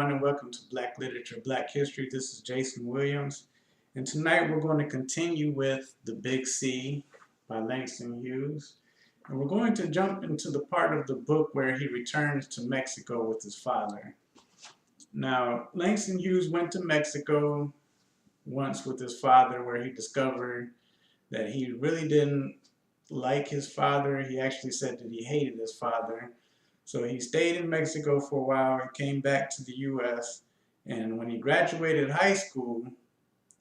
everyone, and welcome to Black Literature, Black History. This is Jason Williams, and tonight we're going to continue with The Big C by Langston Hughes. And we're going to jump into the part of the book where he returns to Mexico with his father. Now, Langston Hughes went to Mexico once with his father, where he discovered that he really didn't like his father. He actually said that he hated his father. So he stayed in Mexico for a while and came back to the U.S. And when he graduated high school,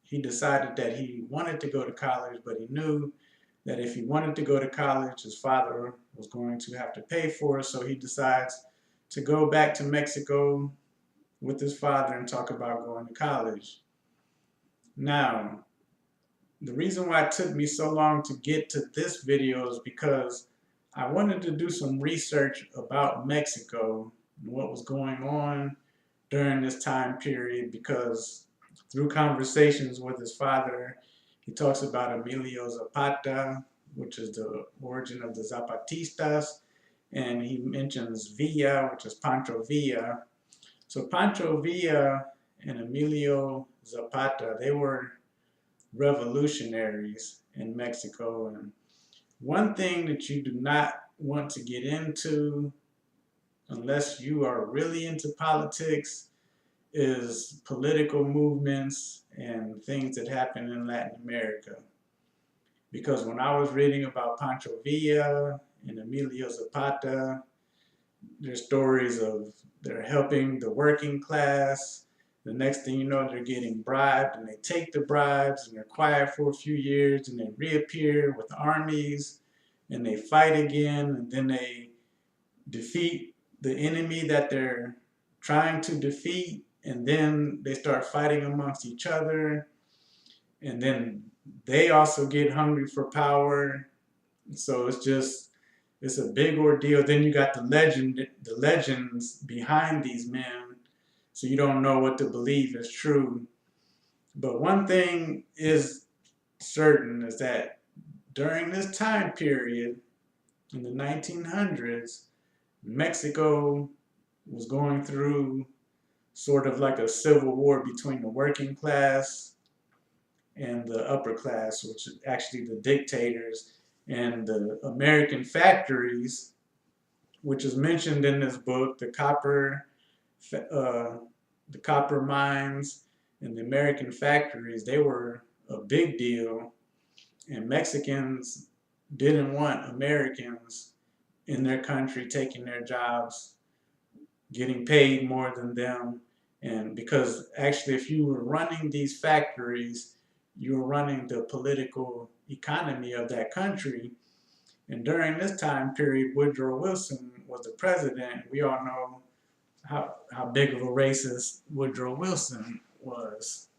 he decided that he wanted to go to college, but he knew that if he wanted to go to college, his father was going to have to pay for it. So he decides to go back to Mexico with his father and talk about going to college. Now, the reason why it took me so long to get to this video is because I wanted to do some research about Mexico and what was going on during this time period, because through conversations with his father, he talks about Emilio Zapata, which is the origin of the Zapatistas, and he mentions Villa, which is Pancho Villa. So Pancho Villa and Emilio Zapata, they were revolutionaries in Mexico. And one thing that you do not want to get into unless you are really into politics is political movements and things that happen in Latin America. Because when I was reading about Pancho Villa and Emilio Zapata, there's stories of they're helping the working class. The next thing you know, they're getting bribed, and they take the bribes, and they're quiet for a few years, and they reappear with armies, and they fight again, and then they defeat the enemy that they're trying to defeat, and then they start fighting amongst each other, and then they also get hungry for power. So it's a big ordeal. Then you got the legends behind these men, so you don't know what to believe is true. But one thing is certain is that during this time period, in the 1900s, Mexico was going through sort of like a civil war between the working class and the upper class, which is actually the dictators, and the American factories, which is mentioned in this book, the copper mines and the American factories. They were a big deal, and Mexicans didn't want Americans in their country taking their jobs, getting paid more than them. And because actually, if you were running these factories, you were running the political economy of that country. And during this time period, Woodrow Wilson was the president. We all know how big of a racist Woodrow Wilson was.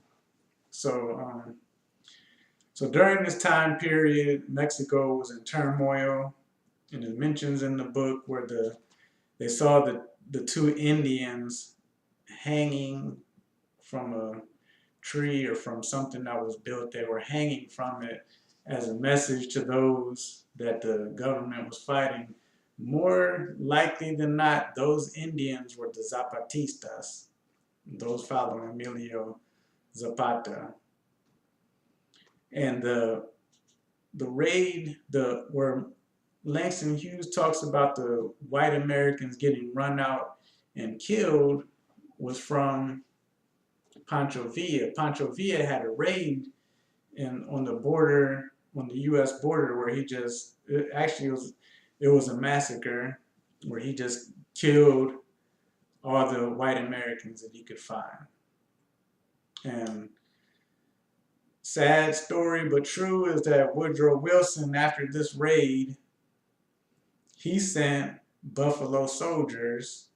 So during this time period, Mexico was in turmoil, and it mentions in the book where they saw the two Indians hanging from a tree or from something that was built. They were hanging from it as a message to those that the government was fighting. More likely than not, those Indians were the Zapatistas, those following Emilio Zapata. And the raid, where Langston Hughes talks about the white Americans getting run out and killed, was from Pancho Villa. Pancho Villa had a raid on the border, on the U.S. border, where it was a massacre where he just killed all the white Americans that he could find. And sad story, but true, is that Woodrow Wilson, after this raid, he sent Buffalo Soldiers,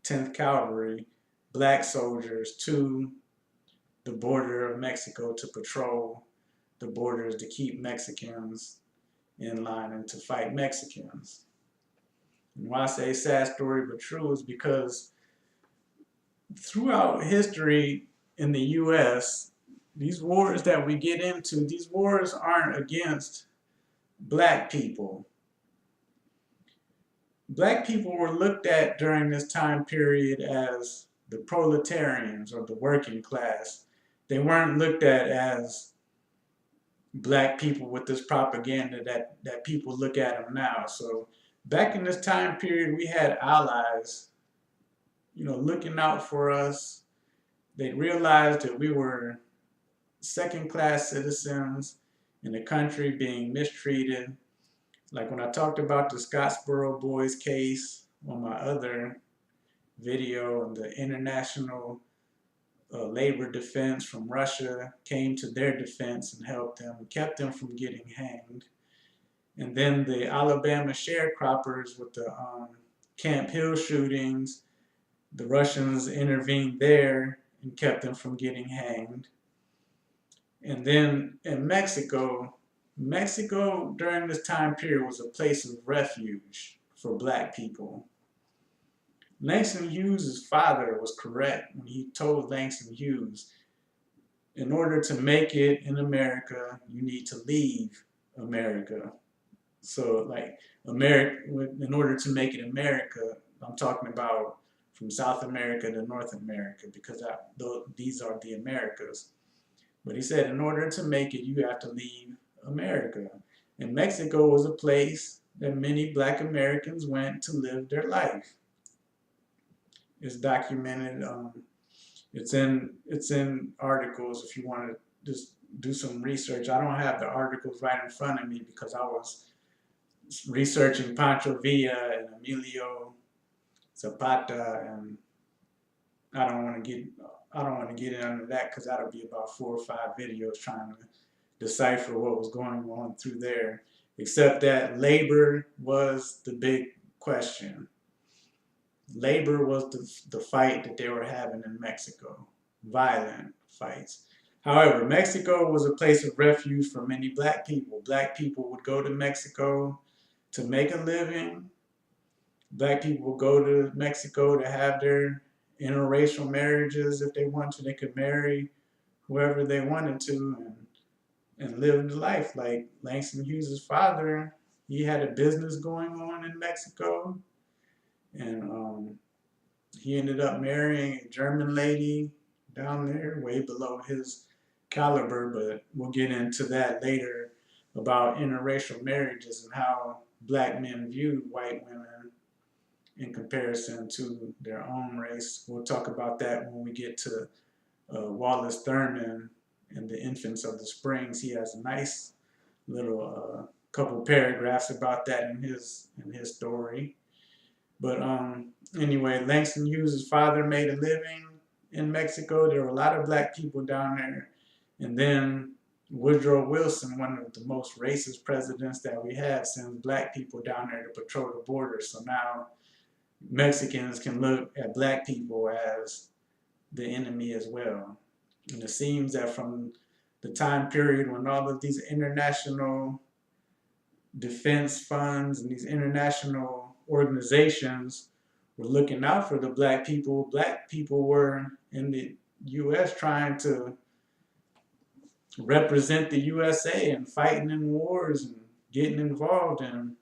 10th Cavalry, black soldiers, to the border of Mexico to patrol the borders, to keep Mexicans in line and to fight Mexicans. And why I say sad story but true is because throughout history in the U.S., these wars that we get into, these wars aren't against black people. Black people were looked at during this time period as the proletarians or the working class. They weren't looked at as black people with this propaganda that people look at them now. So back in this time period, we had allies, looking out for us. They realized that we were second-class citizens in the country being mistreated. Like when I talked about the Scottsboro Boys case on my other video, and the international labor defense from Russia came to their defense and helped them, kept them from getting hanged. And then the Alabama sharecroppers with the Camp Hill shootings, the Russians intervened there and kept them from getting hanged. And then in Mexico during this time period was a place of refuge for black people. Langston Hughes' father was correct when he told Langston Hughes, in order to make it in America, you need to leave America. So like America, in order to make it America, I'm talking about from South America to North America, because these are the Americas. But he said, in order to make it, you have to leave America. And Mexico was a place that many black Americans went to live their life. It's documented. It's in articles if you want to just do some research. I don't have the articles right in front of me because I was researching Pancho Villa and Emilio Zapata, and I don't want to get into that because that'll be about 4 or 5 videos trying to decipher what was going on through there. Except that labor was the big question. Labor was the fight that they were having in Mexico, violent fights. However, Mexico was a place of refuge for many black people. Black people would go to Mexico to make a living. Black people would go to Mexico to have their interracial marriages if they wanted to. They could marry whoever they wanted to and live the life. Like Langston Hughes' father, he had a business going on in Mexico, and he ended up marrying a German lady down there, way below his caliber, but we'll get into that later about interracial marriages and how black men viewed white women in comparison to their own race. We'll talk about that when we get to Wallace Thurman and the Infants of the Springs. He has a nice little couple paragraphs about that in his story. But anyway, Langston Hughes' father made a living in Mexico. There were a lot of black people down there. And then Woodrow Wilson, one of the most racist presidents that we have, sends black people down there to patrol the border. So now Mexicans can look at black people as the enemy as well. And it seems that from the time period when all of these international defense funds and these international organizations were looking out for the black people were in the U.S. trying to represent the USA and fighting in wars and getting involved in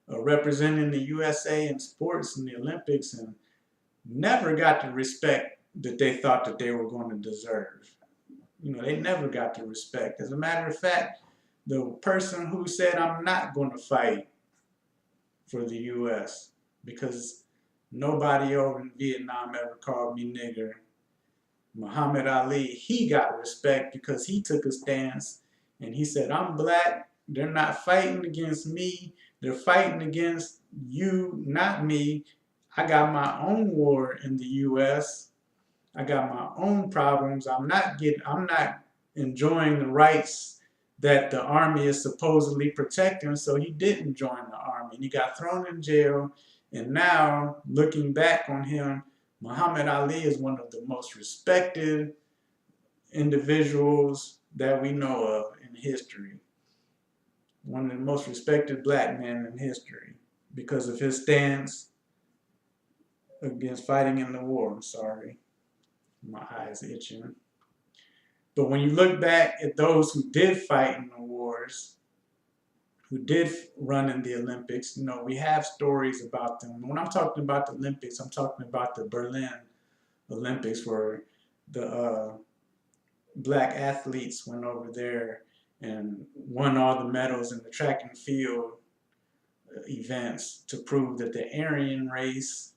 representing the USA in sports and the Olympics, and never got the respect that they thought that they were going to deserve. They never got the respect. As a matter of fact, the person who said, I'm not going to fight for the U.S. because nobody over in Vietnam ever called me nigger, Muhammad Ali, he got respect because he took a stance and he said, I'm black, they're not fighting against me, they're fighting against you, not me. I got my own war in the U.S. I got my own problems. I'm not enjoying the rights that the army is supposedly protecting. So he didn't join the army. And he got thrown in jail. And now, looking back on him, Muhammad Ali is one of the most respected individuals that we know of in history. One of the most respected black men in history because of his stance against fighting in the war. I'm sorry. My eyes itching. But when you look back at those who did fight in the wars, who did run in the Olympics. You know, we have stories about them. When I'm talking about the Olympics, I'm talking about the Berlin Olympics, where the black athletes went over there and won all the medals in the track and field events to prove that the Aryan race,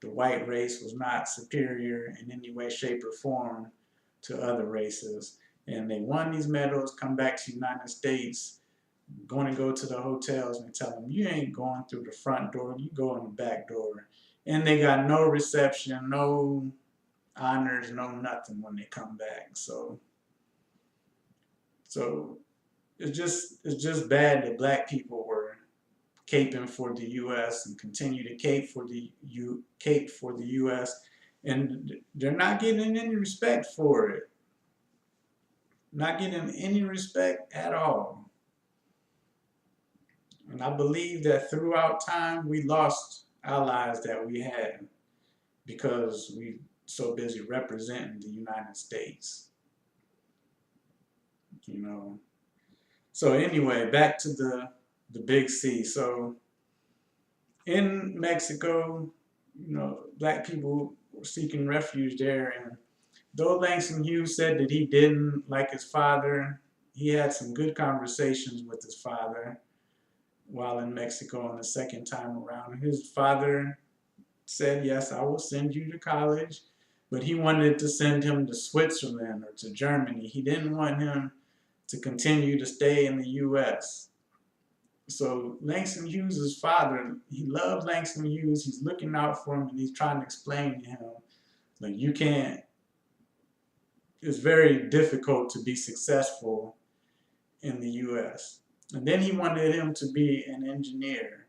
the white race, was not superior in any way, shape, or form to other races. And they won these medals, come back to the United States, going to go to the hotels and tell them, you ain't going through the front door, you go in the back door. And they got no reception, no honors, no nothing when they come back. So it's just bad that black people were caping for the U.S. and continue to cape for the U.S. and they're not getting any respect for it. Not getting any respect at all. And I believe that throughout time we lost allies that we had because we so busy representing the United States. You know. So anyway, back to the big C. So in Mexico, you know, black people were seeking refuge there, and though Langston Hughes said that he didn't like his father, he had some good conversations with his father while in Mexico on the second time around. His father said, yes, I will send you to college, but he wanted to send him to Switzerland or to Germany. He didn't want him to continue to stay in the U.S. So Langston Hughes' father, he loved Langston Hughes. He's looking out for him, and he's trying to explain to him, like, you can't, it's very difficult to be successful in the U.S. And then he wanted him to be an engineer,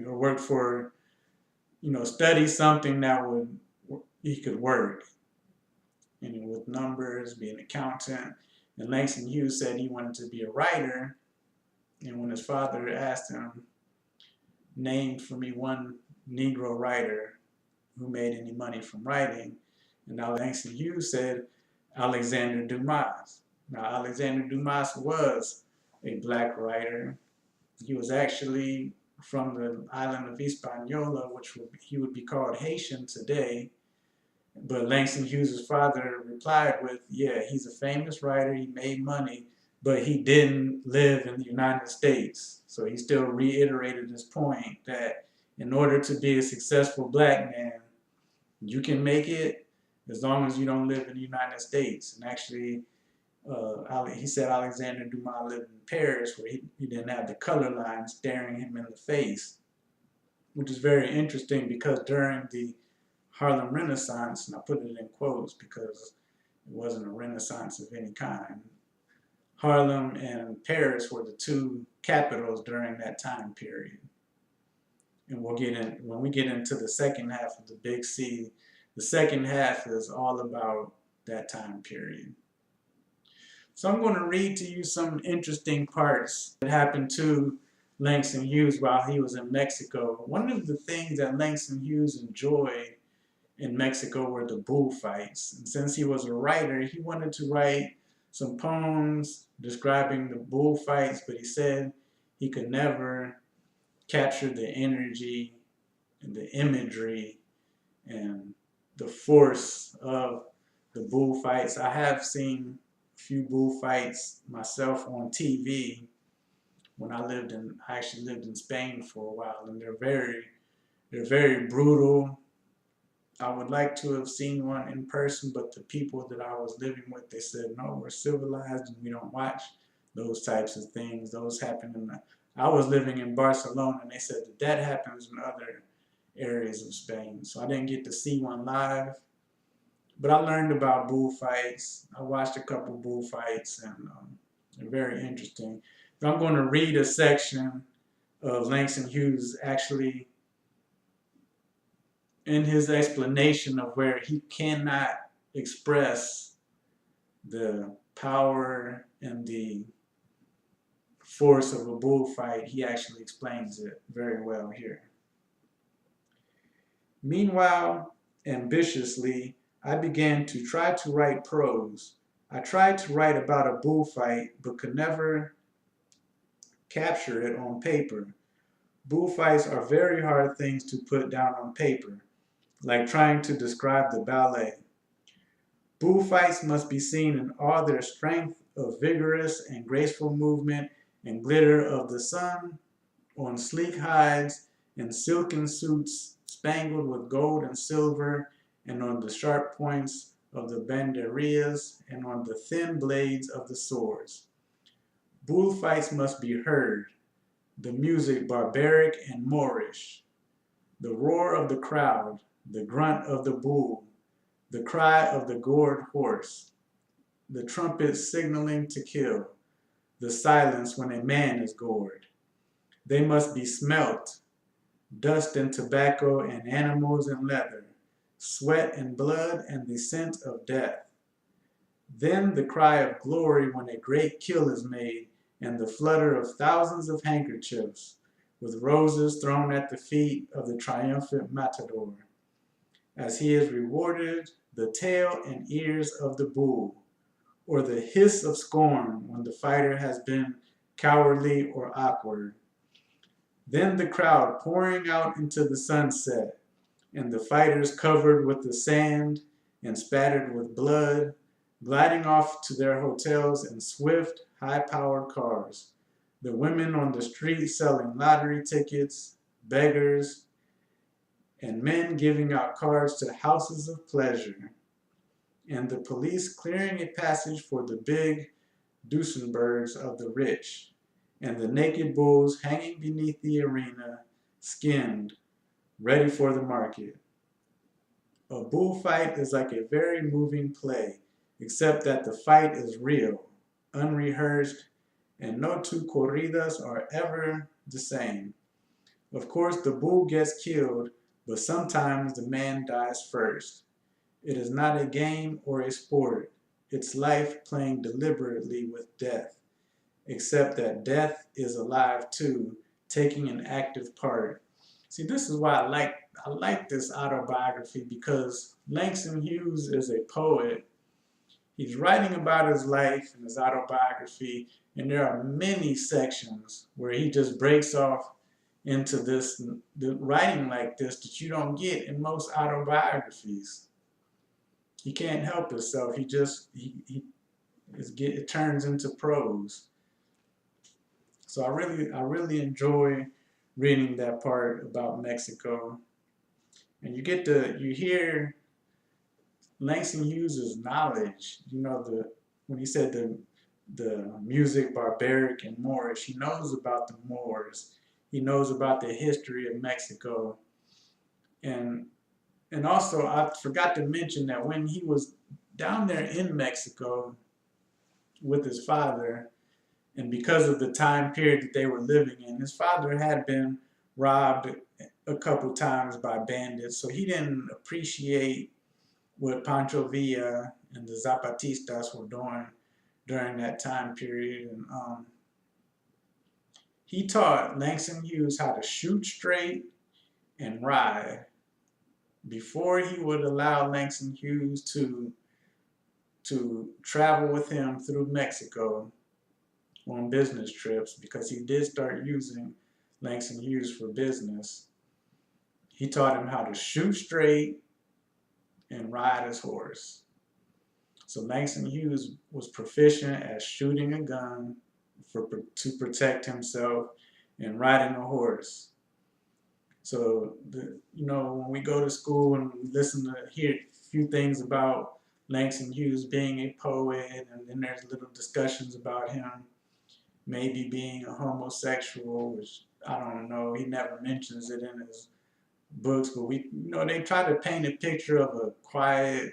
or work for, you know, study something that he could work, you know, with numbers, be an accountant. And Langston Hughes said he wanted to be a writer. And when his father asked him, name for me one Negro writer who made any money from writing, and now Langston Hughes said Alexander Dumas. Now Alexander Dumas was a black writer. He was actually from the island of Hispaniola, which he would be called Haitian today. But Langston Hughes' father replied with, yeah, he's a famous writer, he made money, but he didn't live in the United States. So he still reiterated his point that in order to be a successful black man, you can make it as long as you don't live in the United States. And actually, he said Alexander Dumas lived in Paris, where he didn't have the color line staring him in the face, which is very interesting because during the Harlem Renaissance, and I put it in quotes because it wasn't a renaissance of any kind, Harlem and Paris were the two capitals during that time period. And when we get into the second half of the Big C, the second half is all about that time period. So I'm going to read to you some interesting parts that happened to Langston Hughes while he was in Mexico. One of the things that Langston Hughes enjoyed in Mexico were the bullfights. And since he was a writer, he wanted to write some poems describing the bullfights, but he said he could never capture the energy and the imagery and the force of the bullfights. I have seen a few bullfights myself on TV when I actually lived in Spain for a while, and they're very brutal. I would like to have seen one in person, but the people that I was living with, they said, no, we're civilized and we don't watch those types of things. Those happen I was living in Barcelona, and they said that happens in other areas of Spain. So I didn't get to see one live, but I learned about bullfights. I watched a couple bullfights, and they're very interesting. But I'm going to read a section of Langston Hughes actually in his explanation of where he cannot express the power and the force of a bullfight. He actually explains it very well here. Meanwhile, ambitiously, I began to try to write prose. I tried to write about a bullfight, but could never capture it on paper. Bullfights are very hard things to put down on paper, like trying to describe the ballet. Bullfights must be seen in all their strength of vigorous and graceful movement and glitter of the sun on sleek hides and silken suits spangled with gold and silver, and on the sharp points of the banderillas and on the thin blades of the swords. Bullfights must be heard, the music barbaric and Moorish, the roar of the crowd, the grunt of the bull, the cry of the gored horse, the trumpet signaling to kill, the silence when a man is gored. They must be smelt, dust and tobacco and animals and leather, sweat and blood and the scent of death. Then the cry of glory when a great kill is made, and the flutter of thousands of handkerchiefs, with roses thrown at the feet of the triumphant matador, as he is rewarded the tail and ears of the bull, or the hiss of scorn when the fighter has been cowardly or awkward. Then the crowd pouring out into the sunset, and the fighters covered with the sand and spattered with blood, gliding off to their hotels in swift, high-powered cars. The women on the street selling lottery tickets, beggars, and men giving out cards to houses of pleasure, and the police clearing a passage for the big Duesenbergs of the rich, and the naked bulls hanging beneath the arena, skinned, ready for the market. A bullfight is like a very moving play, except that the fight is real, unrehearsed, and no two corridas are ever the same. Of course, the bull gets killed, but sometimes the man dies first. It is not a game or a sport. It's life playing deliberately with death, except that death is alive too, taking an active part. See, this is why I like this autobiography, because Langston Hughes is a poet. He's writing about his life in his autobiography, and there are many sections where he just breaks off into this the writing like this that you don't get in most autobiographies. He can't help himself. It turns into prose. So I really enjoy reading that part about Mexico, and you hear Langston Hughes' knowledge. When he said the music barbaric and Moorish, he knows about the Moors. He knows about the history of Mexico, and also I forgot to mention that when he was down there in Mexico with his father, and because of the time period that they were living in, his father had been robbed a couple times by bandits, so he didn't appreciate what Pancho Villa and the Zapatistas were doing during that time period. And he taught Langston Hughes how to shoot straight and ride before he would allow Langston Hughes to travel with him through Mexico on business trips, because he did start using Langston Hughes for business. He taught him how to shoot straight and ride his horse. So Langston Hughes was proficient at shooting a gun to protect himself and riding a horse. So when we go to school and hear a few things about Langston Hughes being a poet, and then there's little discussions about him maybe being a homosexual, which I don't know. He never mentions it in his books, but they try to paint a picture of a quiet,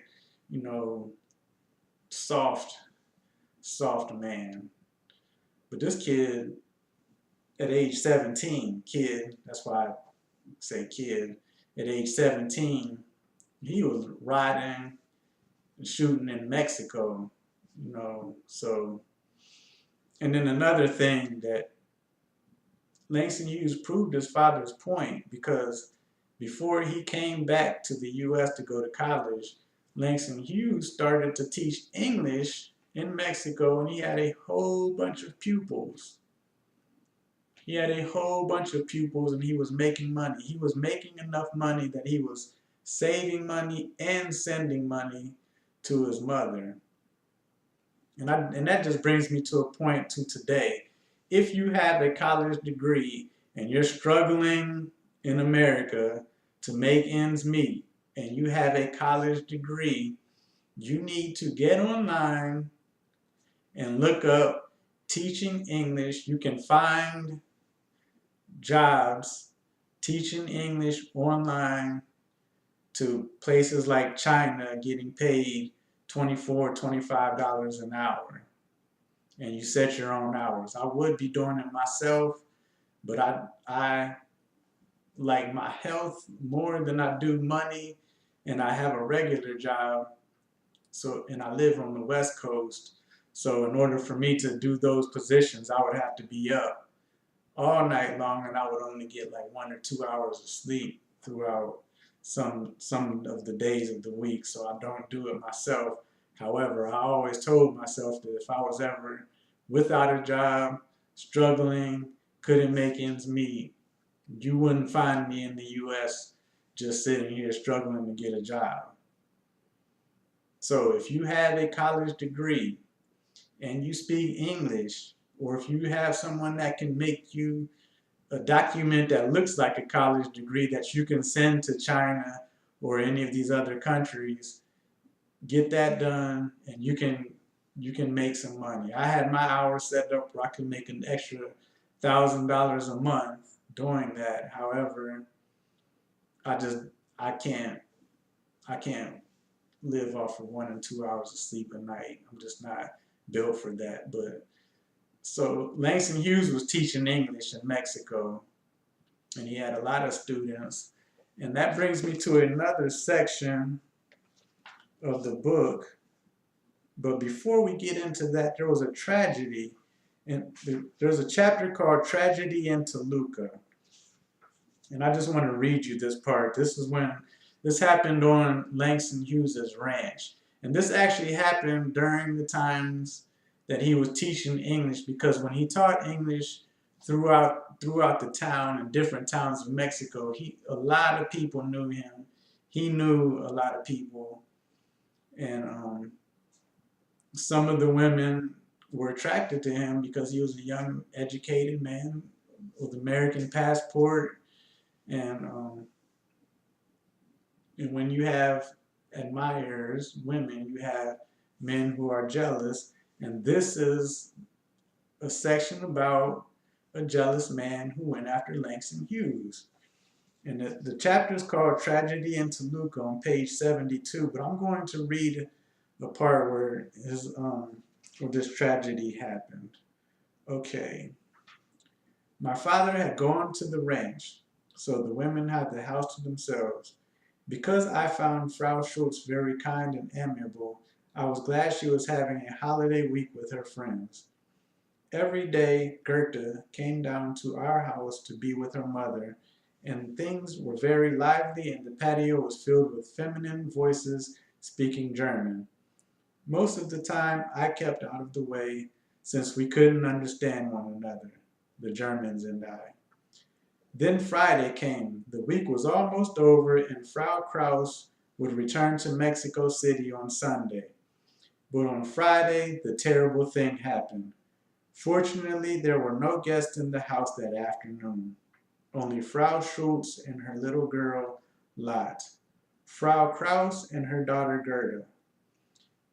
soft man. But this kid, at age 17, that's why I say kid, at age 17, he was riding and shooting in Mexico, so. And then another thing that Langston Hughes proved his father's point, because before he came back to the U.S. to go to college, Langston Hughes started to teach English in Mexico, and he had a whole bunch of pupils. He had a whole bunch of pupils and he was making money. He was making enough money that he was saving money and sending money to his mother. And that just brings me to a point to today. If you have a college degree and you're struggling in America to make ends meet, and you have a college degree, you need to get online and look up teaching English. You can find jobs teaching English online to places like China, getting paid $24, $25 an hour. And you set your own hours. I would be doing it myself, but I like my health more than I do money, and I have a regular job. So, and I live on the West Coast. So in order for me to do those positions, I would have to be up all night long, and I would only get like 1 or 2 hours of sleep throughout some of the days of the week. So I don't do it myself. However, I always told myself that if I was ever without a job, struggling, couldn't make ends meet, you wouldn't find me in the US just sitting here struggling to get a job. So if you have a college degree and you speak English, or if you have someone that can make you a document that looks like a college degree that you can send to China or any of these other countries, get that done and you can make some money. I had my hours set up where I could make an extra $1,000 a month doing that. However, I just I can't I can't live off of 1 and 2 hours of sleep a night. I'm just not built for that. But so Langston Hughes was teaching English in Mexico, and he had a lot of students. And that brings me to another section of the book. But before we get into that, there was a tragedy. And there's a chapter called Tragedy in Toluca. And I just want to read you this part. This happened on Langston Hughes' ranch. And this actually happened during the times that he was teaching English, because when he taught English throughout the town and different towns of Mexico, a lot of people knew him. He knew a lot of people. And some of the women were attracted to him because he was a young, educated man with an American passport. And when you have admirers, women, you have men who are jealous. And this is a section about a jealous man who went after Langston Hughes. And the chapter is called Tragedy in Toluca on page 72. But I'm going to read the part where this tragedy happened. Okay. My father had gone to the ranch, so the women had the house to themselves. Because I found Frau Schultz very kind and amiable, I was glad she was having a holiday week with her friends. Every day, Goethe came down to our house to be with her mother, and things were very lively, and the patio was filled with feminine voices speaking German. Most of the time, I kept out of the way, since we couldn't understand one another, the Germans and I. Then Friday came. The week was almost over, and Frau Kraus would return to Mexico City on Sunday. But on Friday, the terrible thing happened. Fortunately, there were no guests in the house that afternoon. Only Frau Schultz and her little girl, Lot. Frau Kraus and her daughter, Gerda.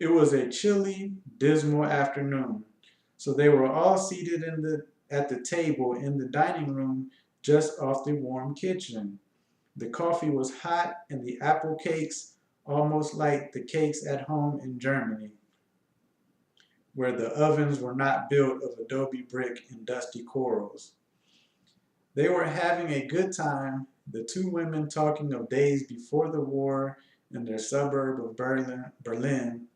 It was a chilly, dismal afternoon, so they were all seated at the table in the dining room just off the warm kitchen. The coffee was hot and the apple cakes almost like the cakes at home in Germany, where the ovens were not built of adobe brick and dusty corals. They were having a good time, the two women talking of days before the war in their suburb of Berlin,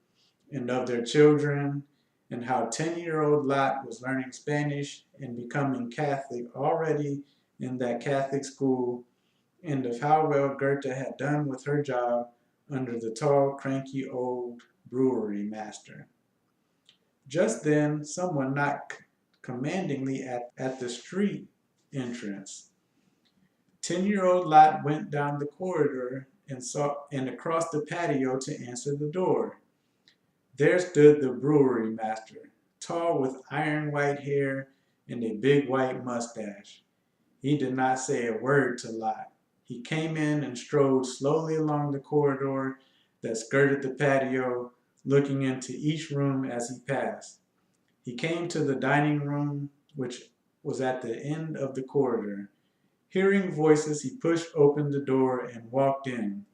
and of their children, and how 10-year-old Lot was learning Spanish and becoming Catholic already in that Catholic school, and of how well Goethe had done with her job under the tall, cranky old brewery master. Just then, someone knocked commandingly at the street entrance. 10-year-old Lot went down the corridor and across the patio to answer the door. There stood the brewery master, tall with iron white hair and a big white mustache. He did not say a word to Lot. He came in and strode slowly along the corridor that skirted the patio, looking into each room as he passed. He came to the dining room, which was at the end of the corridor. Hearing voices, he pushed open the door and walked in.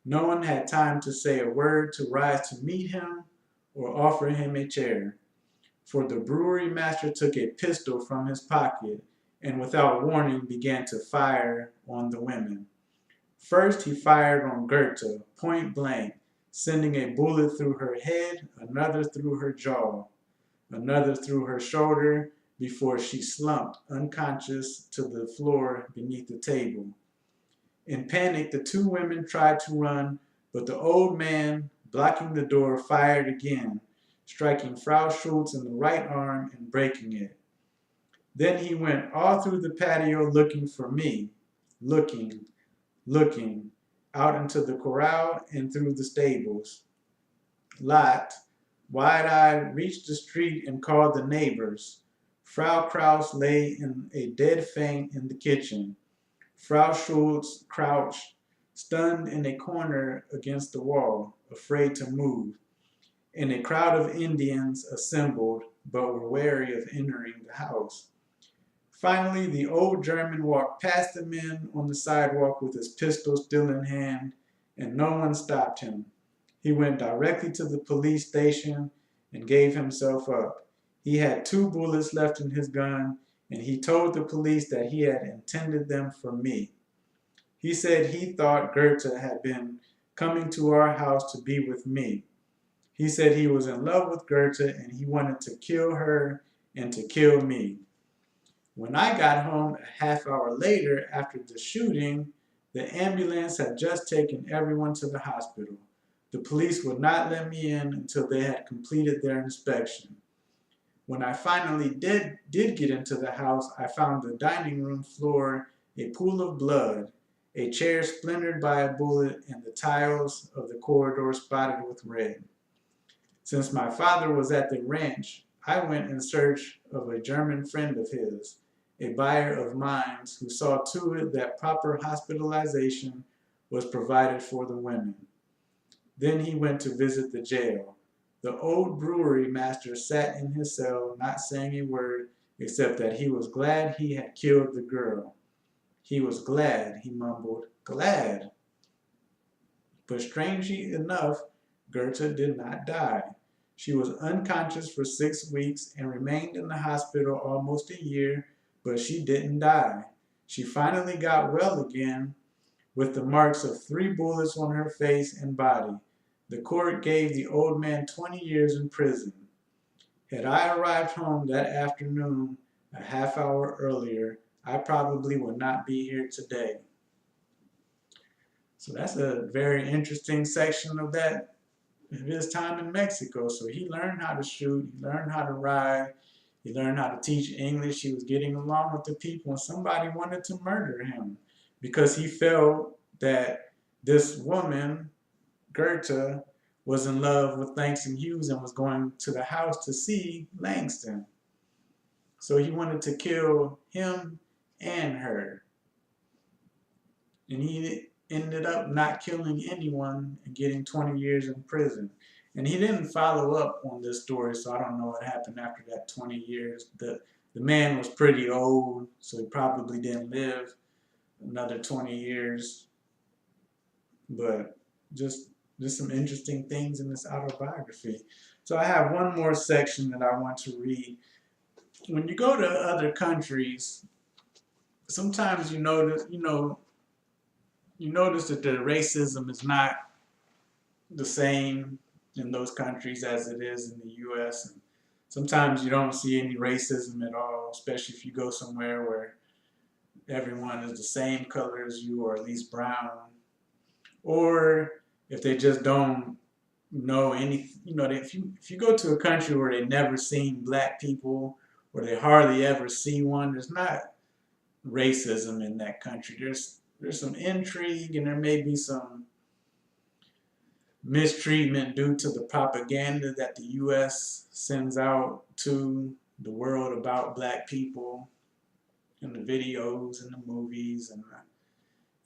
No one had time to say a word to rise to meet him or offer him a chair, for the brewery master took a pistol from his pocket and without warning began to fire on the women. First he fired on Goethe, point blank, sending a bullet through her head, another through her jaw, another through her shoulder, before she slumped unconscious to the floor beneath the table. In panic, the two women tried to run, but the old man, blocking the door, fired again, striking Frau Schultz in the right arm and breaking it. Then he went all through the patio looking for me, looking, out into the corral and through the stables. Lot, wide-eyed, reached the street and called the neighbors. Frau Kraus lay in a dead faint in the kitchen. Frau Schultz crouched, stunned in a corner against the wall, afraid to move, and a crowd of Indians assembled, but were wary of entering the house. Finally, the old German walked past the men on the sidewalk with his pistol still in hand, and no one stopped him. He went directly to the police station and gave himself up. He had 2 bullets left in his gun, and he told the police that he had intended them for me. He said he thought Goethe had been coming to our house to be with me. He said he was in love with Goethe and he wanted to kill her and to kill me. When I got home a half hour later after the shooting, the ambulance had just taken everyone to the hospital. The police would not let me in until they had completed their inspection. When I finally did get into the house, I found the dining room floor a pool of blood, a chair splintered by a bullet, and the tiles of the corridor spotted with red. Since my father was at the ranch, I went in search of a German friend of his, a buyer of mines who saw to it that proper hospitalization was provided for the women. Then he went to visit the jail. The old brewery master sat in his cell, not saying a word, except that he was glad he had killed the girl. He was glad, he mumbled, glad. But strangely enough, Goethe did not die. She was unconscious for 6 weeks and remained in the hospital almost a year, but she didn't die. She finally got well again, with the marks of 3 bullets on her face and body. The court gave the old man 20 years in prison. Had I arrived home that afternoon a half hour earlier, I probably would not be here today. So that's a very interesting section of his time in Mexico. So he learned how to shoot, he learned how to ride, he learned how to teach English. He was getting along with the people, and somebody wanted to murder him because he felt that this woman, Goethe, was in love with Langston Hughes and was going to the house to see Langston. So he wanted to kill him and her. And he ended up not killing anyone and getting 20 years in prison. And he didn't follow up on this story, so I don't know what happened after that 20 years. The man was pretty old, so he probably didn't live another 20 years. But just some interesting things in this autobiography. So I have one more section that I want to read. When you go to other countries, sometimes you notice that the racism is not the same in those countries as it is in the U.S. And sometimes you don't see any racism at all, especially if you go somewhere where everyone is the same color as you, or at least brown. Or if they just don't know anything, if you go to a country where they've never seen black people, or they hardly ever see one, there's not racism in that country. There's some intrigue, and there may be some mistreatment due to the propaganda that the U.S. sends out to the world about black people in the videos and the movies. And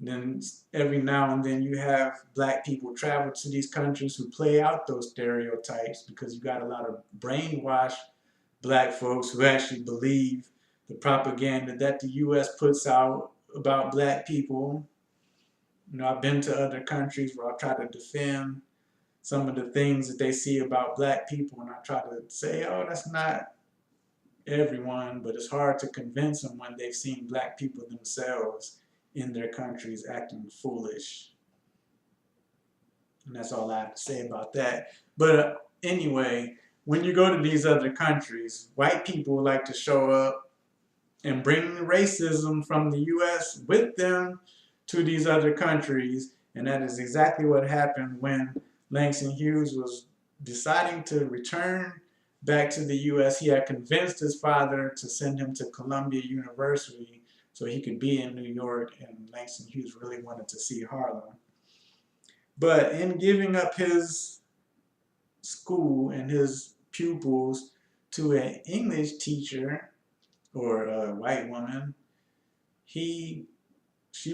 then every now and then you have black people travel to these countries who play out those stereotypes, because you got a lot of brainwashed black folks who actually believe the propaganda that the U.S. puts out about black people. You know, I've been to other countries where I try to defend some of the things that they see about black people, and I try to say, oh, that's not everyone, but it's hard to convince them when they've seen black people themselves in their countries acting foolish. And that's all I have to say about that. But anyway, when you go to these other countries, white people like to show up and bring the racism from the U.S. with them to these other countries. And that is exactly what happened when Langston Hughes was deciding to return back to the U.S. He had convinced his father to send him to Columbia University so he could be in New York, and Langston Hughes really wanted to see Harlem. But in giving up his school and his pupils to an English teacher, or a white woman, she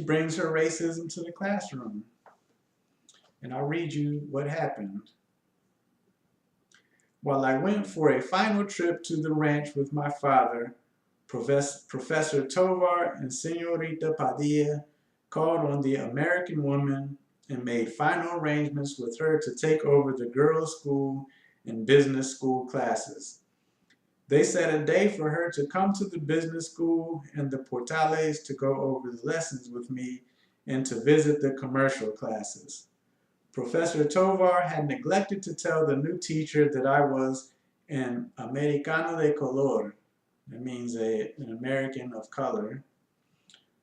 brings her racism to the classroom. And I'll read you what happened. While I went for a final trip to the ranch with my father, Professor Tovar and Senorita Padilla called on the American woman and made final arrangements with her to take over the girls' school and business school classes. They set a day for her to come to the business school and the Portales to go over the lessons with me and to visit the commercial classes. Professor Tovar had neglected to tell the new teacher that I was an Americano de color. That means an American of color,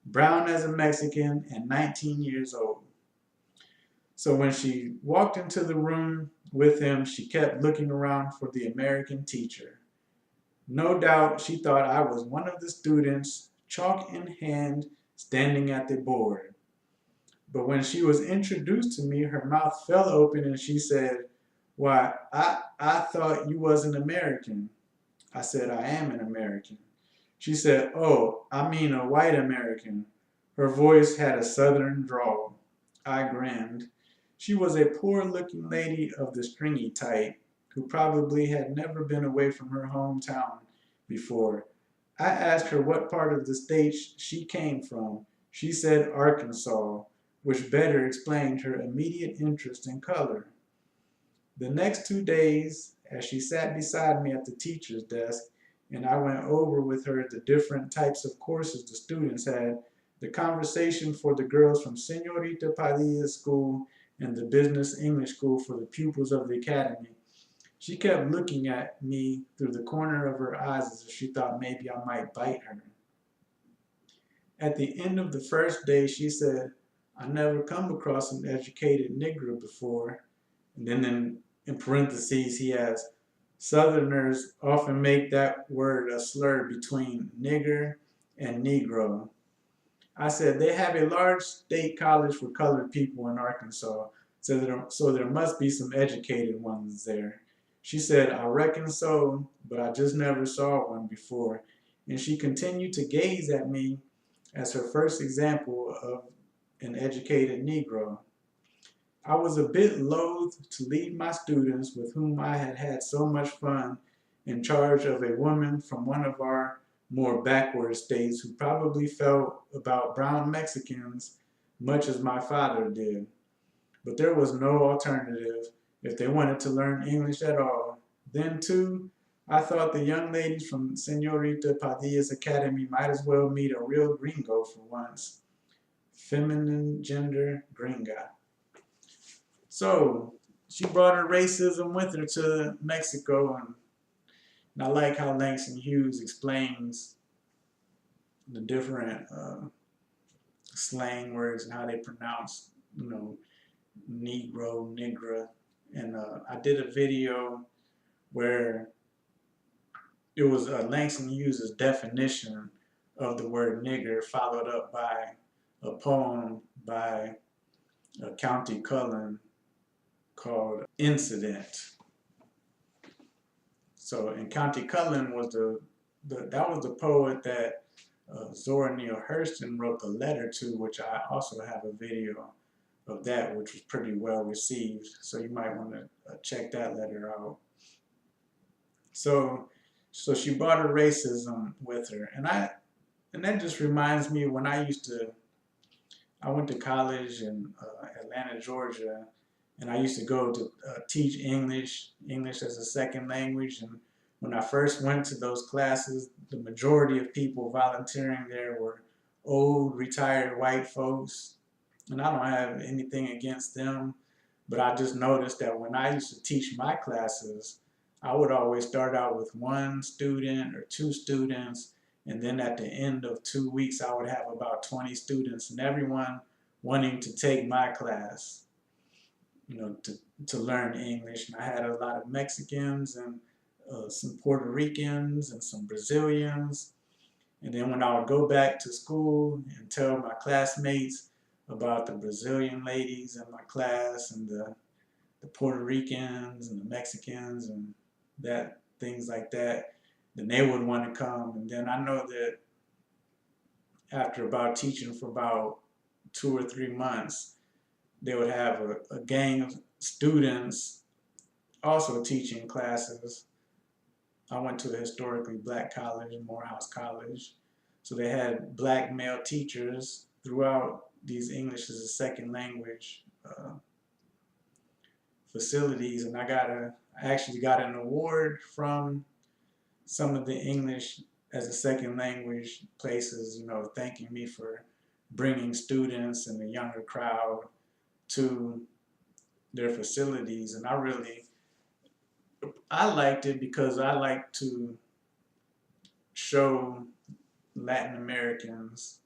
brown as a Mexican, and 19 years old. So when she walked into the room with him, she kept looking around for the American teacher. No doubt she thought I was one of the students, chalk in hand, standing at the board. But when she was introduced to me, her mouth fell open and she said, "Why, I thought you was an American." I said, "I am an American." She said, "Oh, I mean a white American." Her voice had a southern drawl. I grinned. She was a poor-looking lady of the stringy type, who probably had never been away from her hometown before. I asked her what part of the state she came from. She said Arkansas, which better explained her immediate interest in color. The next 2 days, as she sat beside me at the teacher's desk, and I went over with her the different types of courses the students had, the conversation for the girls from Senorita Padilla's school and the business English school for the pupils of the academy. She kept looking at me through the corner of her eyes as if she thought maybe I might bite her. At the end of the first day, she said, "I never come across an educated Negro before." And then in parentheses, he has, "Southerners often make that word a slur between nigger and Negro." I said, "They have a large state college for colored people in Arkansas, so there must be some educated ones there." She said, "I reckon so, but I just never saw one before." And she continued to gaze at me as her first example of an educated Negro. I was a bit loath to leave my students, with whom I had had so much fun, in charge of a woman from one of our more backward states who probably felt about brown Mexicans much as my father did. But there was no alternative if they wanted to learn English at all. Then, too, I thought the young ladies from Senorita Padilla's academy might as well meet a real gringo for once. Feminine gender gringa. So she brought her racism with her to Mexico, and I like how Langston Hughes explains the different slang words and how they pronounce, Negro, Nigra. And I did a video where it was Langston Hughes' definition of the word nigger, followed up by a poem by County Cullen called Incident. So, and County Cullen was that was the poet that Zora Neale Hurston wrote the letter to, which I also have a video of that, which was pretty well received. So you might want to check that letter out. So she brought her racism with her, and that just reminds me when I went to college in Atlanta, Georgia, and I used to go to teach English as a second language. And when I first went to those classes, the majority of people volunteering there were old, retired white folks. And I don't have anything against them, but I just noticed that when I used to teach my classes, I would always start out with one student or two students, and then at the end of 2 weeks, I would have about 20 students, and everyone wanting to take my class, to learn English. And I had a lot of Mexicans and some Puerto Ricans and some Brazilians. And then when I would go back to school and tell my classmates about the Brazilian ladies in my class and the Puerto Ricans and the Mexicans and things like that, then they would want to come. And then I know that after about teaching for about 2 or 3 months, they would have a gang of students also teaching classes. I went to a historically black college, Morehouse College. So they had black male teachers throughout these English as a second language facilities. And I actually got an award from some of the English as a second language places, thanking me for bringing students and the younger crowd to their facilities. And I liked it because I like to show Latin Americans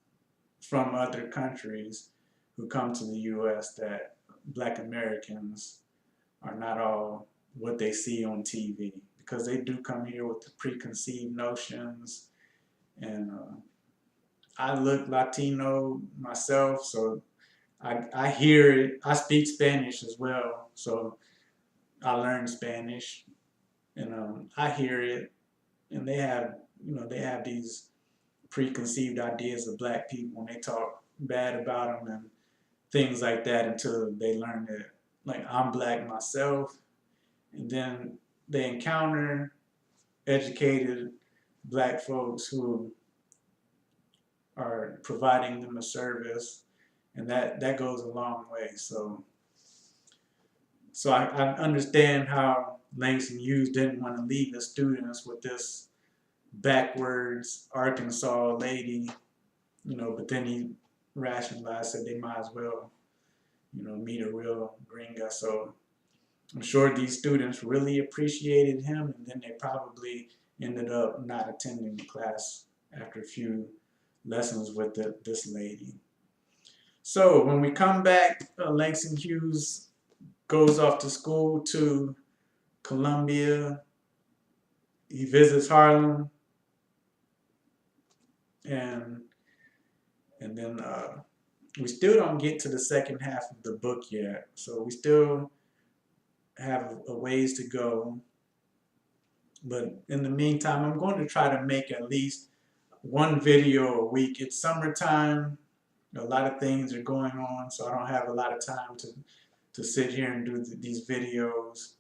from other countries who come to the U.S. that Black Americans are not all what they see on TV, because they do come here with the preconceived notions. And I look Latino myself, so I hear it. I speak Spanish as well, so I learned Spanish, and I hear it. And they have these preconceived ideas of black people, and they talk bad about them and things like that until they learn that, like, I'm black myself. And then they encounter educated black folks who are providing them a service, and that goes a long way. So I understand how Langston Hughes didn't want to leave his students with this backwards Arkansas lady, but then he rationalized that they might as well, meet a real gringa. So I'm sure these students really appreciated him, and then they probably ended up not attending the class after a few lessons with this lady. So when we come back, Langston Hughes goes off to school to Columbia. He visits Harlem, and then we still don't get to the second half of the book yet. So we still have a ways to go. But in the meantime, I'm going to try to make at least one video a week. It's summertime. A lot of things are going on, so I don't have a lot of time to sit here and do these videos.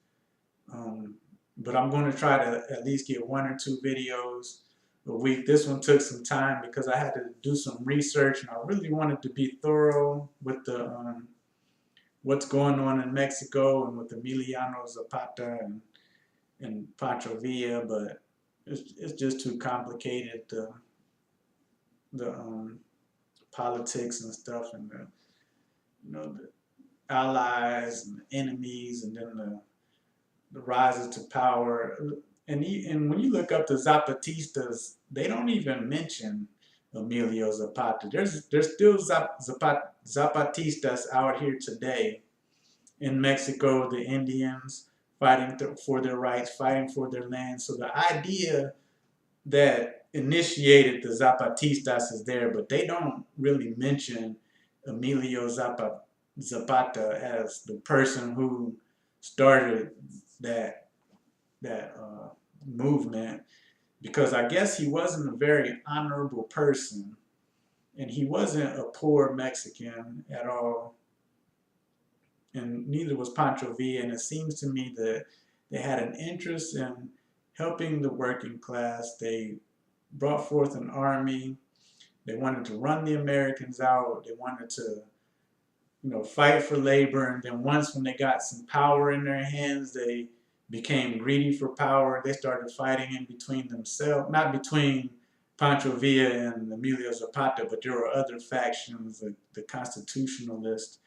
But I'm going to try to at least get 1 or 2 videos a week. This one took some time because I had to do some research, and I really wanted to be thorough with the what's going on in Mexico and with Emiliano Zapata and Pancho Villa, but it's just too complicated. The politics and stuff, and the allies and the enemies, and then the rises to power. And when you look up the Zapatistas, they don't even mention Emilio Zapata. There's still Zapatistas out here today in Mexico, the Indians fighting for their rights, fighting for their land. So the idea that initiated the Zapatistas is there, but they don't really mention Emilio Zapata as the person who started that movement, because I guess he wasn't a very honorable person, and he wasn't a poor Mexican at all, and neither was Pancho Villa. And it seems to me that they had an interest in helping the working class. They brought forth an army. They wanted to run the Americans out. They wanted to, fight for labor. And then once when they got some power in their hands, they became greedy for power. They started fighting in between themselves, not between Pancho Villa and Emilio Zapata, but there were other factions, the Constitutionalists,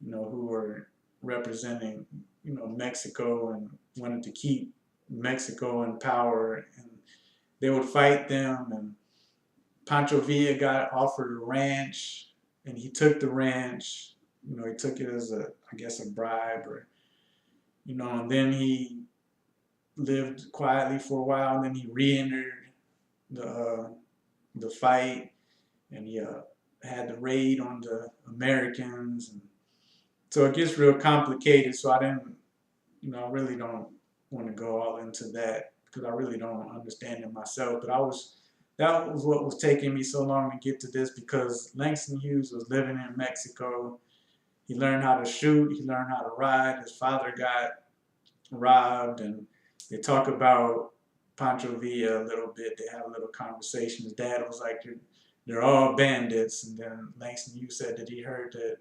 who were representing, Mexico and wanted to keep Mexico in power. And they would fight them. And Pancho Villa got offered a ranch, and he took the ranch. He took it as I guess, a bribe, or, and then he lived quietly for a while, and then he re-entered the fight, and he had the raid on the Americans, and so it gets real complicated. So I didn't, I really don't want to go all into that because I really don't understand it myself. But that was what was taking me so long to get to this, because Langston Hughes was living in Mexico. He learned how to shoot. He learned how to ride. His father got robbed, and they talk about Pancho Villa a little bit. They had a little conversation. His dad was like, they're all bandits. And then Langston Hughes said that he heard that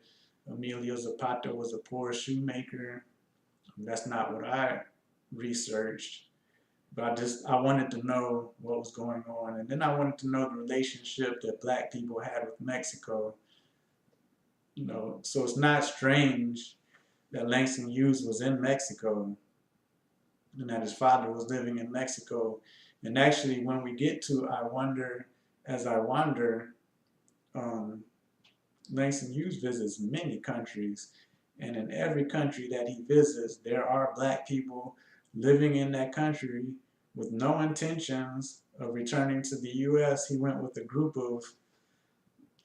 Emilio Zapata was a poor shoemaker. That's not what I researched. But I wanted to know what was going on. And then I wanted to know the relationship that black people had with Mexico. So it's not strange that Langston Hughes was in Mexico and that his father was living in Mexico. And actually, when we get to As I Wander, Langston Hughes visits many countries. And in every country that he visits, there are black people living in that country with no intentions of returning to the U.S. He went with a group of,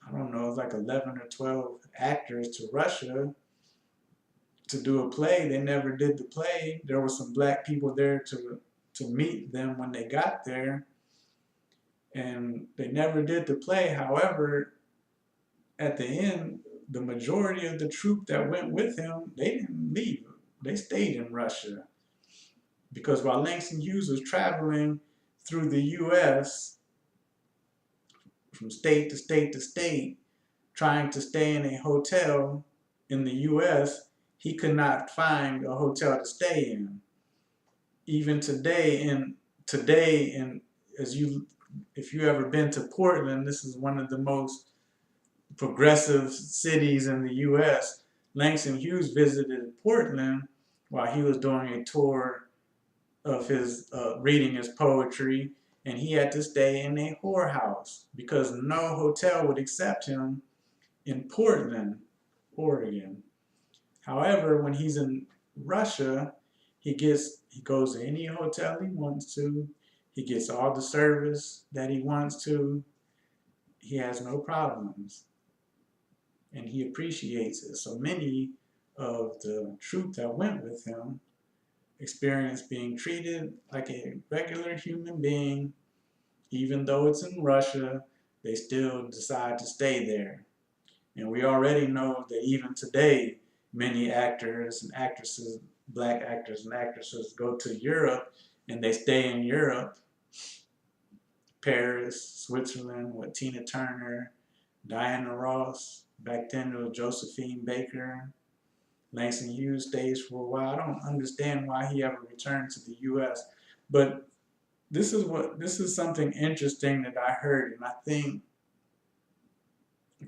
I don't know, like 11 or 12 actors to Russia to do a play. They never did the play. There were some black people there to meet them when they got there, and they never did the play. However, at the end, the majority of the troupe that went with him, they didn't leave. They stayed in Russia. Because while Langston Hughes was traveling through the U.S., from state to state to state, trying to stay in a hotel in the U.S., he could not find a hotel to stay in. Even today, if you ever been to Portland, this is one of the most progressive cities in the U.S. Langston Hughes visited Portland while he was doing a tour of his reading his poetry, and he had to stay in a whorehouse because no hotel would accept him in Portland, Oregon. However, when he's in Russia, he goes to any hotel he wants to. He gets all the service that he wants to. He has no problems, and he appreciates it. So many of the troupe that went with him experienced being treated like a regular human being. Even though it's in Russia, they still decide to stay there. And we already know that even today, many actors and actresses, black actors and actresses, go to Europe and they stay in Europe, Paris, Switzerland, with Tina Turner, Diana Ross. Back then it was Josephine Baker. Langston Hughes stays for a while. I don't understand why he ever returned to the U.S. But this is something interesting that I heard, and I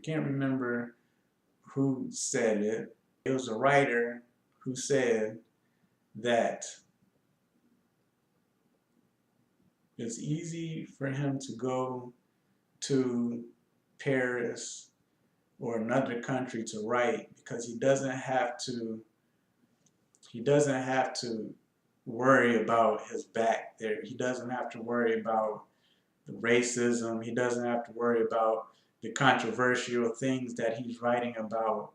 can't remember who said it. It was a writer who said that it's easy for him to go to Paris or another country to write because he doesn't have to worry about his back there. He doesn't have to worry about the racism. He doesn't have to worry about the controversial things that he's writing about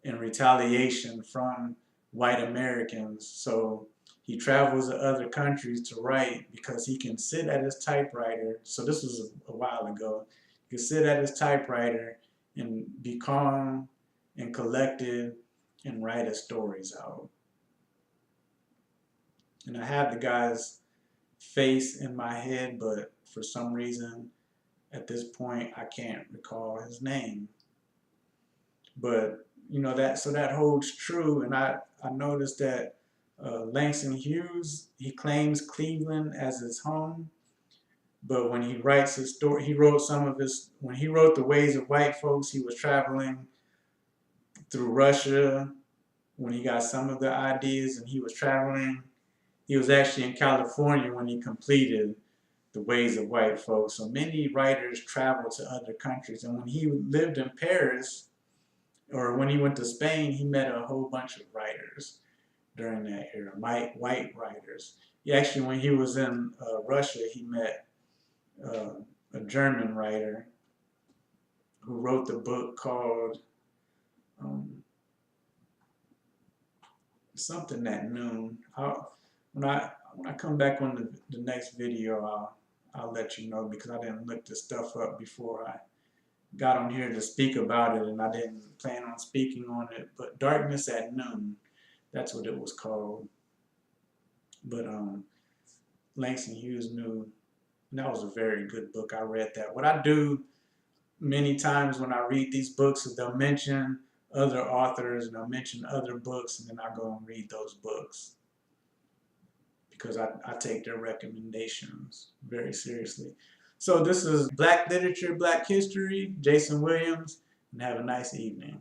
in retaliation from white Americans. So he travels to other countries to write because he can sit at his typewriter. So this was a while ago. He could sit at his typewriter and be calm and collected and write his stories out. And I have the guy's face in my head, but for some reason at this point I can't recall his name. But you know that, so that holds true. And I noticed that Langston Hughes, he claims Cleveland as his home, but when he writes his story, he wrote some of his, when he wrote The Ways of White Folks, he was traveling through Russia when he got some of the ideas, and he was traveling. He was actually in California when he completed The Ways of White Folks. So many writers travel to other countries, and when he lived in Paris, or when he went to Spain, he met a whole bunch of writers during that era, white writers. He actually, when he was in Russia, he met a German writer who wrote the book called something at noon. When I come back on the next video, I'll let you know, because I didn't look this stuff up before I got on here to speak about it, and I didn't plan on speaking on it. But Darkness at Noon, that's what it was called. But Langston Hughes knew, and that was a very good book. I read that. What I do many times when I read these books is they'll mention other authors and they'll mention other books, and then I go and read those books, because I take their recommendations very seriously. So this is Black Literature, Black History, Jason Williams, and have a nice evening.